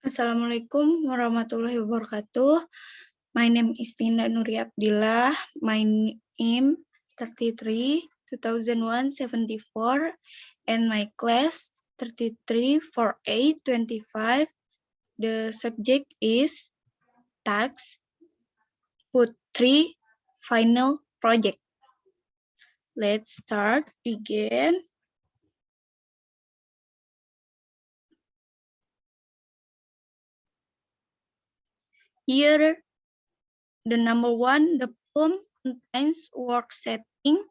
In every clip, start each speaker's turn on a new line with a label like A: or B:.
A: Assalamualaikum warahmatullahi wabarakatuh. My name is Tinda Nuri Abdillah. My name 33 2001 74 and my class 33 48 25. The subject is tax put 3 final project. Let's begin. Here, the number 1, the poem contains work setting.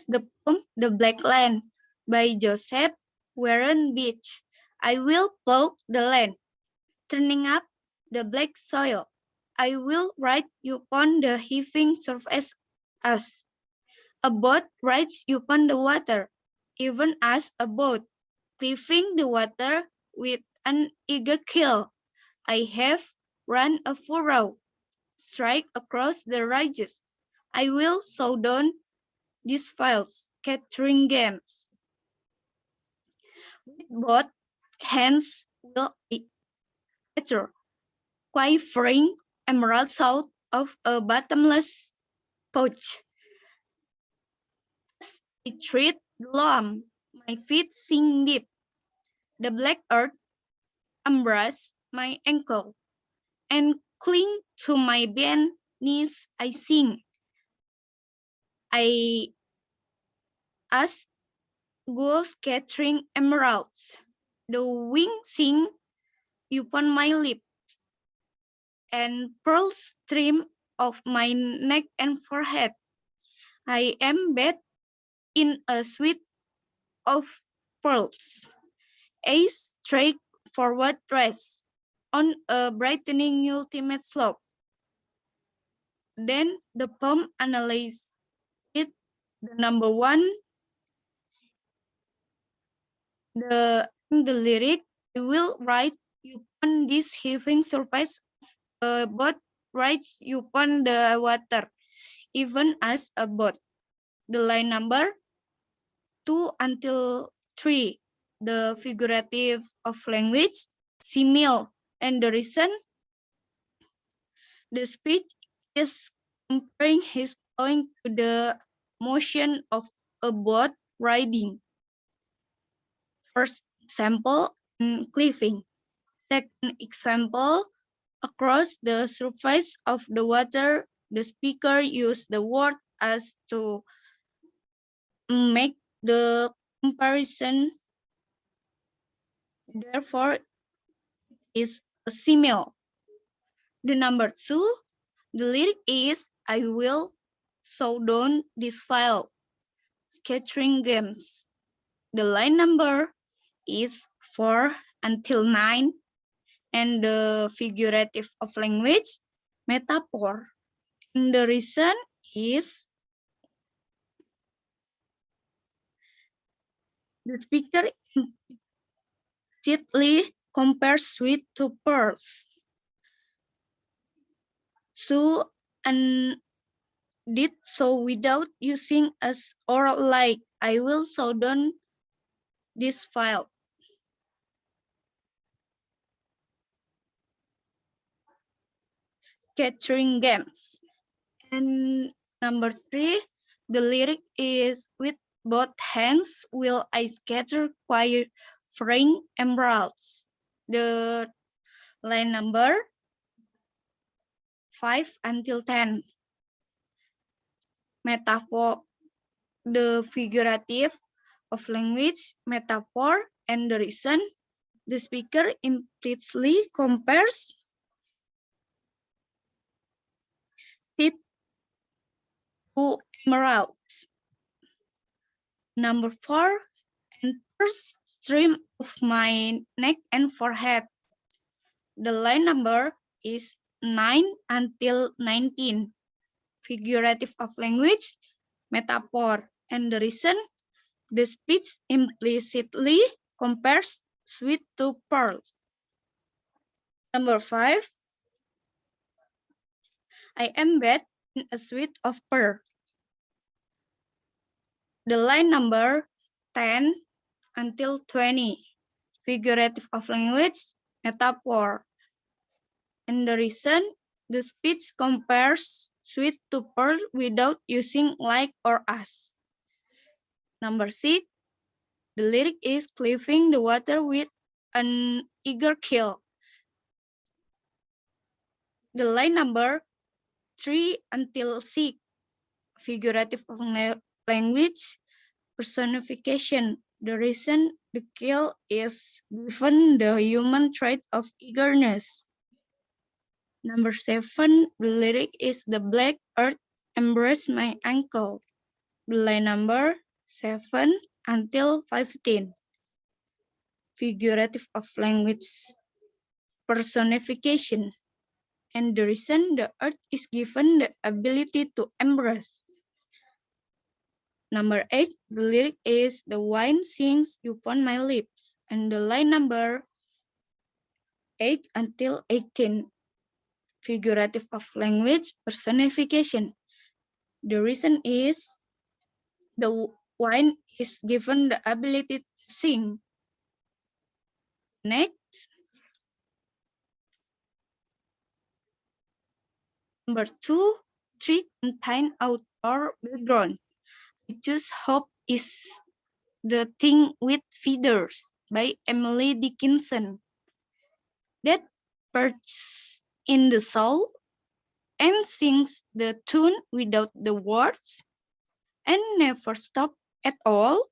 A: The poem, The Black Land, by Joseph Warren Beach. I will plow the land, turning up the black soil. I will ride upon the heaving surface as a boat rides upon the water, even as a boat, cleaving the water with an eager keel. I have run a furrow, strike across the ridges. I will sow down these fields, scattering gems. With both hands will I gather, quivering emeralds out of a bottomless pouch. As I tread the loam, my feet sink deep. The black earth embraces my ankle, and cling to my bent knees I sing. As go scattering emeralds, the wings sing upon my lip, and pearls stream off my neck and forehead. I am bathed in a sweat of pearls. A straight forward dress on a brightening ultimate slope. Then the poem analyzes it. The number 1, the lyric, I will ride upon this heaving surface, a boat rides upon the water, even as a boat. The line number 2 until 3, the figurative of language, simile, and the reason. The speech is comparing his plowing to the motion of a boat riding. First example, cleaving. Second example, across the surface of the water. The speaker used the word as to make the comparison. Therefore, it is a simile. The number 2, the lyric is, I will sow down this file, scattering gems. The line number is 4 until 9, and the figurative of language, metaphor. And the reason is, the speaker implicitly compares sweet to pearls. So, and did so without using as or like. I will sow down this file. Capturing gems. And number 3, the lyric is, with both hands will I scatter quivering emeralds. The line number 5 until 10. Metaphor, the figurative of language, metaphor, and the reason. The speaker implicitly compares it to emeralds. Number 4, and first stream of my neck and forehead. The line number is 9 until 19. Figurative of language, metaphor, and the reason. The speech implicitly compares sweet to pearls. Number 5, I am bathed in a sweat of pearls. The line number 10 until 20. Figurative of language, metaphor. And the reason, the speech compares sweet to pearl without using like or as. Number 6, the lyric is cleaving the water with an eager kill. The line number 3 until 6, figurative of language, personification. The reason the kill is given the human trait of eagerness. Number 7, the lyric is the black earth embraced my ankle. The line number 7 until 15. Figurative of language, personification. And the reason the earth is given the ability to embrace. Number 8, the lyric is the wine sings upon my lips. And the line number 8 until 18. Figurative of language, personification. The reason is the wine is given the ability to sing. Next, number 2, 3 contain outdoor background. I choose Hope is the Thing with Feathers by Emily Dickinson. That perches in the soul and sings the tune without the words and never stop at all,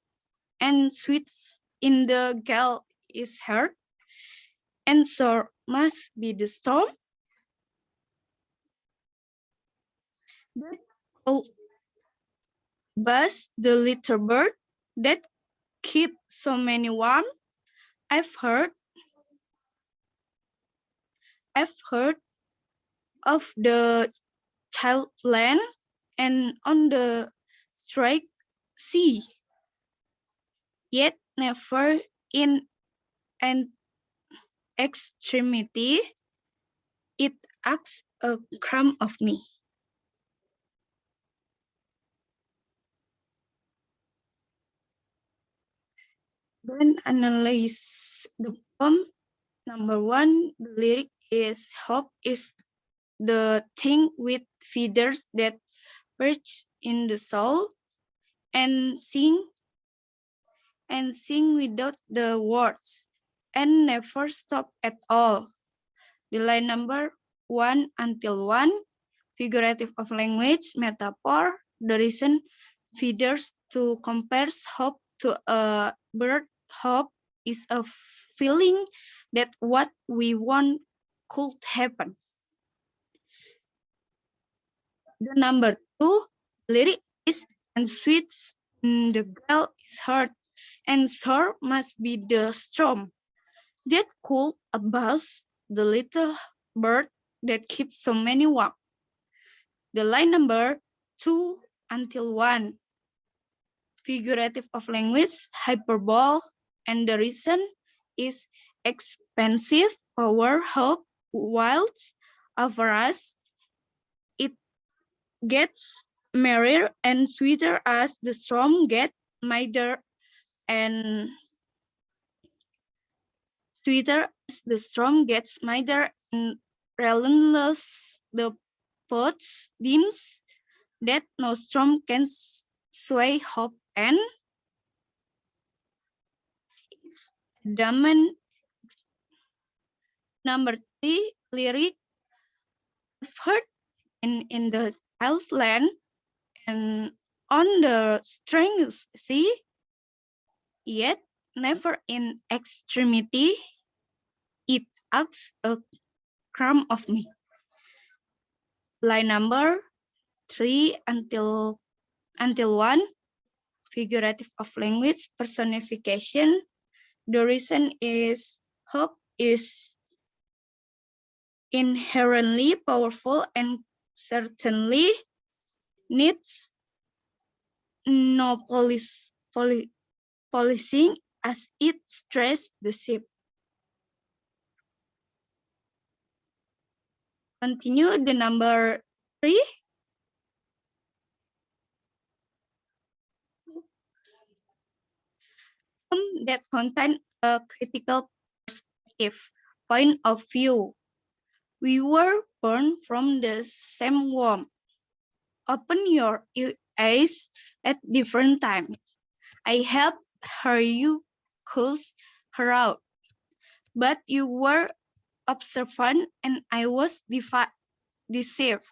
A: and sweets in the gale is heard, and sore must be the storm that called Buzz the little bird that keep so many warm. I've heard of the child land and on the straight sea, yet never in an extremity it asks a crumb of me. Then analyze the poem. Number 1, the lyric is Hope is the thing with feathers that perch in the soul and sing without the words and never stop at all. The line number 1 until 1, figurative of language, metaphor. The reason feathers to compares hope to a bird. Hope is a feeling that what we want could happen. The number 2, lyric is and sweets in the gale is heard, and sore must be the storm that could abuse the little bird that keeps so many warm. The line number 2 until 1, figurative of language, hyperbole, and the reason is expensive power, hope, whilst over us, it gets merrier and sweeter as the storm gets milder and sweeter as the storm gets milder and relentless the poets deems that no storm can sway hope and its diamond. Number 3, lyric I've heard in the child's land and on the strength sea, yet never in extremity it asks a crumb of me. Line number 3 until 1, figurative of language, personification. The reason is hope is inherently powerful and certainly needs no policing as it stresses the ship. Continue the number 3. That contain a critical perspective. point of view. We were born from the same womb. Open your eyes at different times. I helped her, you cussed her out. But you were observant and I was deceived.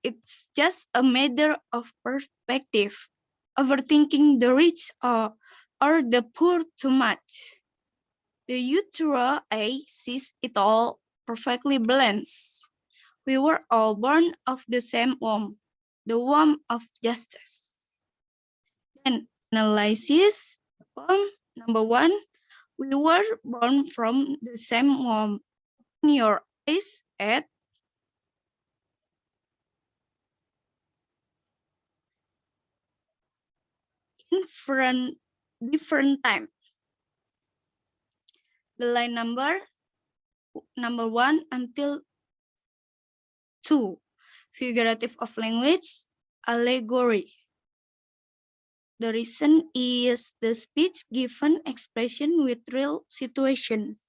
A: It's just a matter of perspective. Overthinking the rich or the poor too much. The utero I sees it all perfectly balanced. We were all born of the same womb, the womb of justice. Then analysis. Number one, we were born from the same womb. Open your eyes at different time. The line number 1 until 2. Figurative of language, allegory. The reason is the speech given expression with real situation.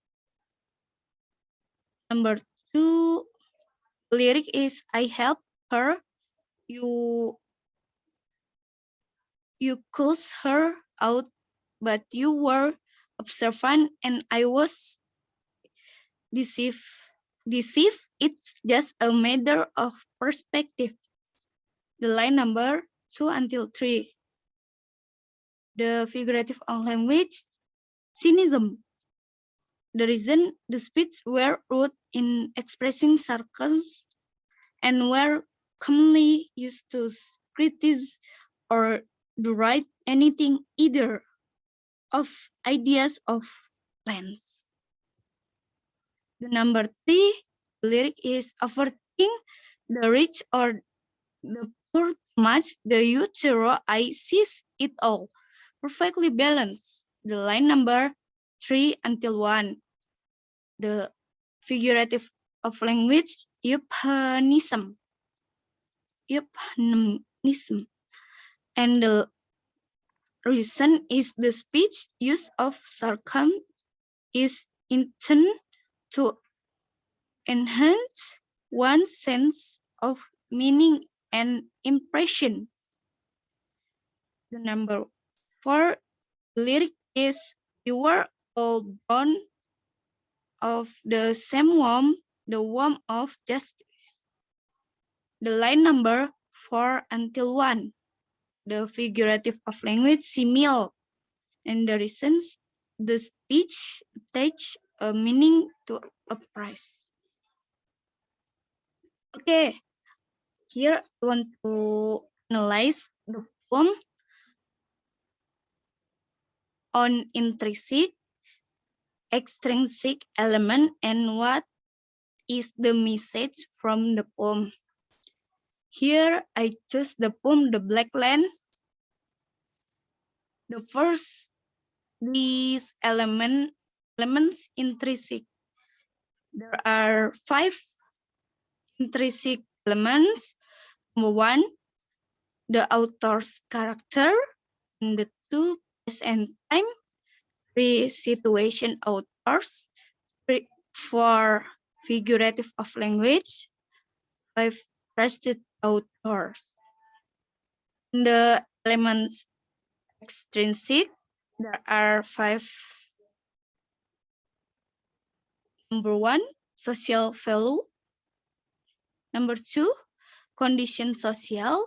A: Number 2, lyric is I helped her, you cussed her out, but you were observant and I was deceived. It's just a matter of perspective. The line number 2 until 3. The figurative of language, cynicism. The reason the speech were rude in expressing sarcasm and were commonly used to criticize or deride anything either of ideas of plans. The number 3 lyric is overthinking the rich or the poor much, the utero I sees it all, perfectly balanced. The line number 3 until 1. The figurative of language, euphemism. And the reason is the speech use of sarcasm is intended to enhance one's sense of meaning and impression. The number 4 lyric is you were all born of the same womb, the womb of justice. The line number 4 until 1. The figurative of language, simile. And the reasons, the speech attach a meaning to a price. Okay, here I want to analyze the poem on intrinsic, extrinsic element and what is the message from the poem. Here I choose the poem The Black Land. The first, these elements intrinsic. There are 5 intrinsic elements. Number 1, the author's character. And the 2, place and time. 3, situation authors. 4, figurative of language. 5, trusted authors. The elements extrinsic, there are 5. Number 1, social value. Number 2, condition social.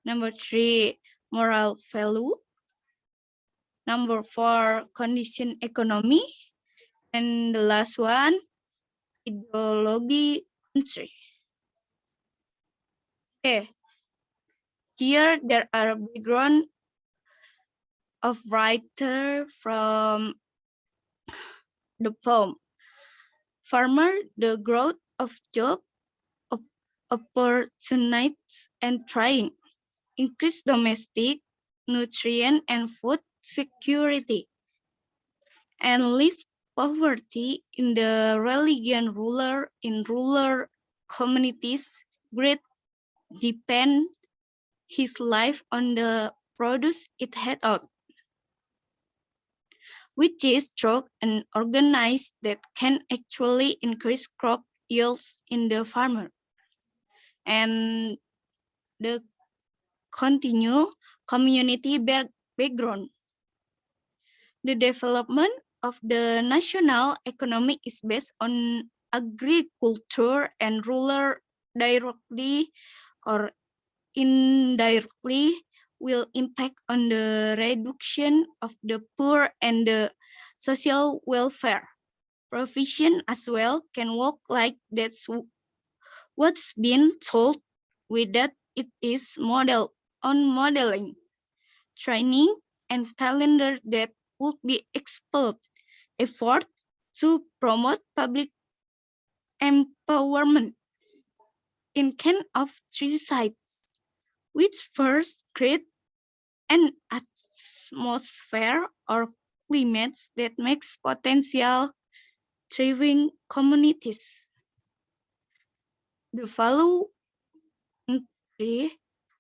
A: Number 3, moral value. Number 4, condition economy. And the last one, ideology country. Okay. Here there are background of writer from the poem. Farmer, the growth of job, opportunities and trying, increase domestic nutrient and food security, and least poverty in the religion ruler in rural communities. Great depend his life on the produce it had out. which is through and organized that can actually increase crop yields in the farmer. And the continue community background. The development of the national economy is based on agriculture and rural directly or indirectly will impact on the reduction of the poor and the social welfare provision as well can work like that's what's been told with that it is model on modeling, training, and calendar that would be expert effort to promote public empowerment in kind of three sites, which first create an atmosphere or climate that makes potential thriving communities. The following three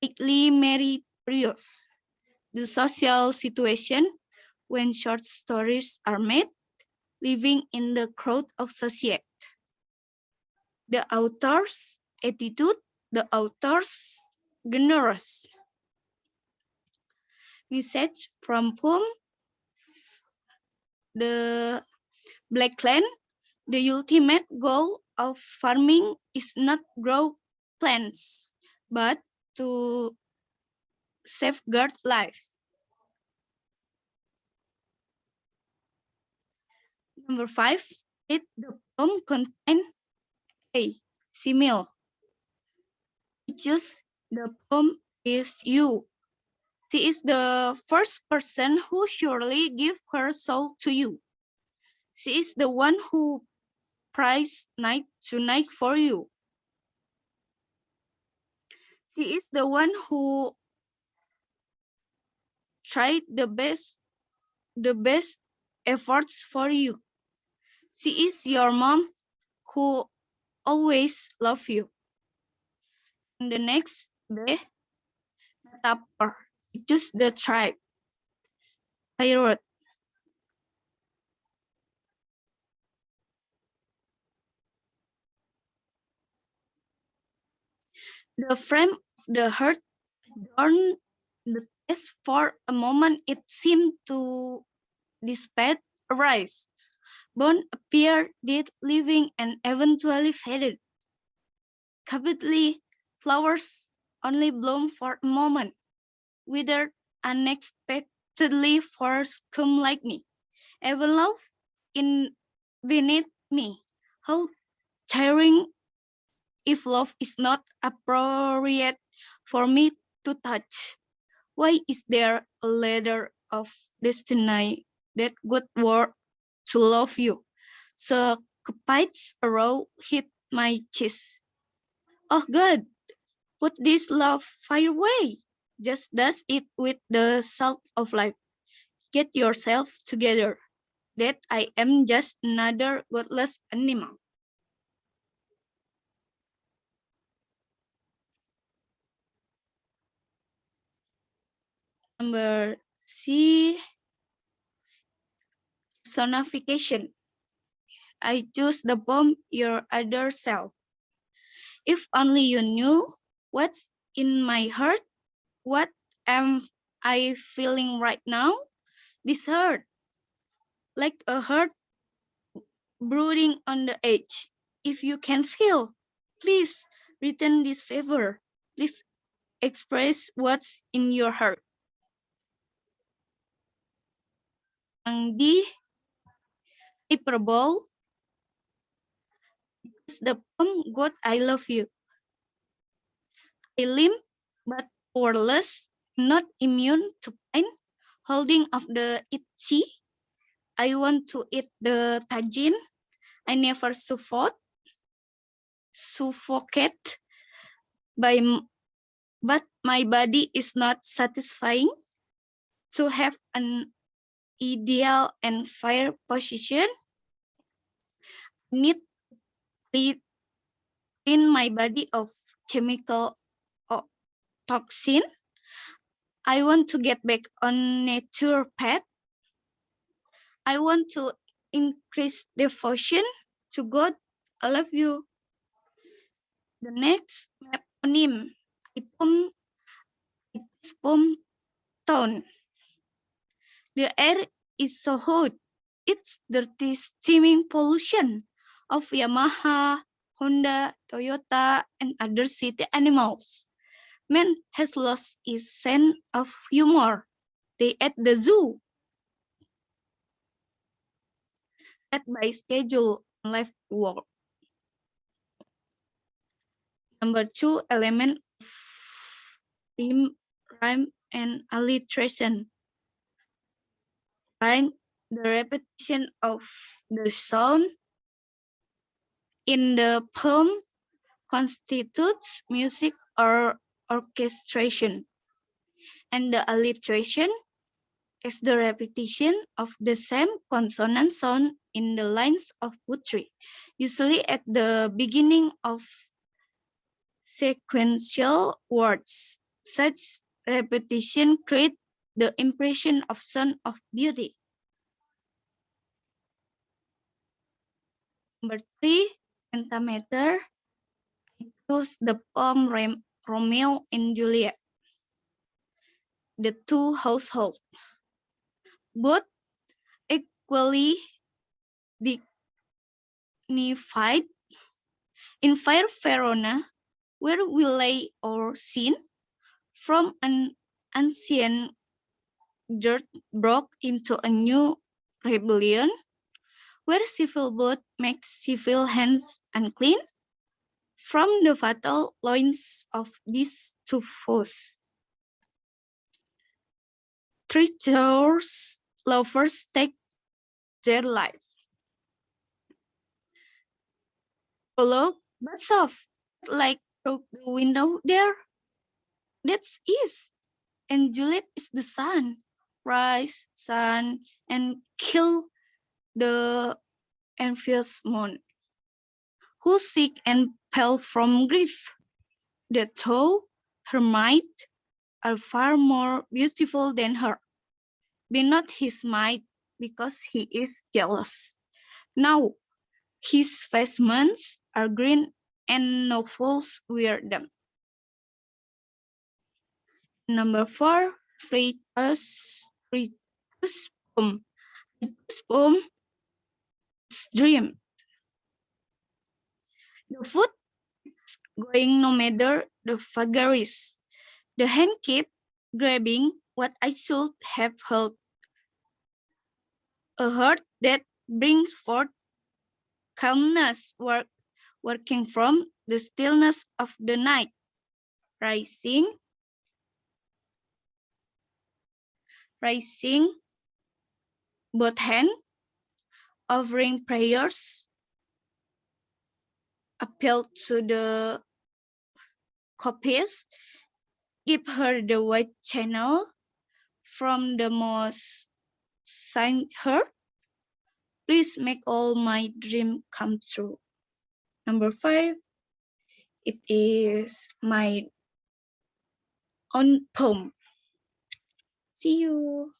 A: highly meritorious. The social situation when short stories are made, living in the crowd of society. The author's attitude, the author's generous. Message from whom the Black Land, the ultimate goal of farming is not grow plants, but to safeguard life. Number 5, it the poem contain a simile. Choose the poem is you. She is the first person who surely give her soul to you. She is the one who prays night to night for you. She is the one who tried the best efforts for you. She is your mom who always love you. And the next day, metaphor. Choose the tribe. Pirate. The frame of the heart adorned the test for a moment. It seemed to dissipate, arise. Bone appeared, dead, living, and eventually faded. Capitally, flowers only bloom for a moment, withered unexpectedly for scum like me. Even love in beneath me. How tiring if love is not appropriate for me to touch. Why is there a ladder of destiny that good word to love you? So Cupid's arrow hit my chest. Oh God, put this love fire away. Just dust it with the salt of life. Get yourself together. That I am just another godless animal. Number C, personification. I choose the poem Your Other Self. If only you knew what's in my heart, what am I feeling right now? This hurt, like a heart brooding on the edge. If you can feel, please return this favor. Please express what's in your heart. Ang di hyperbole is the poem God I love you. I limp but powerless, not immune to pain, holding of the itchy. I want to eat the tajin. I never suffocate by, but my body is not satisfying to have an ideal and fair position. Need in my body of chemical toxin. I want to get back on nature path. I want to increase devotion to God. I love you. The next meponym, Ipum Town. The air is so hot. It's dirty, steaming pollution of Yamaha, Honda, Toyota, and other city animals. Man has lost his sense of humor. They at the zoo. At by schedule left work. Number 2, element of rhyme and alliteration. Rhyme, the repetition of the sound in the poem constitutes music or orchestration, and the alliteration is the repetition of the same consonant sound in the lines of poetry, usually at the beginning of sequential words. Such repetition creates the impression of sound of beauty. Number 3, pentameter. I chose the poem Romeo and Juliet. The two households, both equally dignified. In fair Verona, where we lay our sin, from an ancient dirt broke into a new rebellion, where civil blood makes civil hands unclean, from the fatal loins of these two foes. Treacherous lovers take their life. Look, but soft, like through the window there. That's is. And Juliet is the sun. Rise, sun, and kill the envious moon, who sick and pale from grief. That though her might are far more beautiful than her, be not his might, because he is jealous. Now his vestments are green, and no fools wear them. Number 4, Fritus poem. Fritus poem is dream. The foot is going no matter the vagaries. The hand keep grabbing what I should have held. A heart that brings forth calmness, working from the stillness of the night, rising, both hands, offering prayers, appeal to the coppice, give her the white channel from the most saint heart. Please make all my dream come true. Number 5, it is my own poem. See you.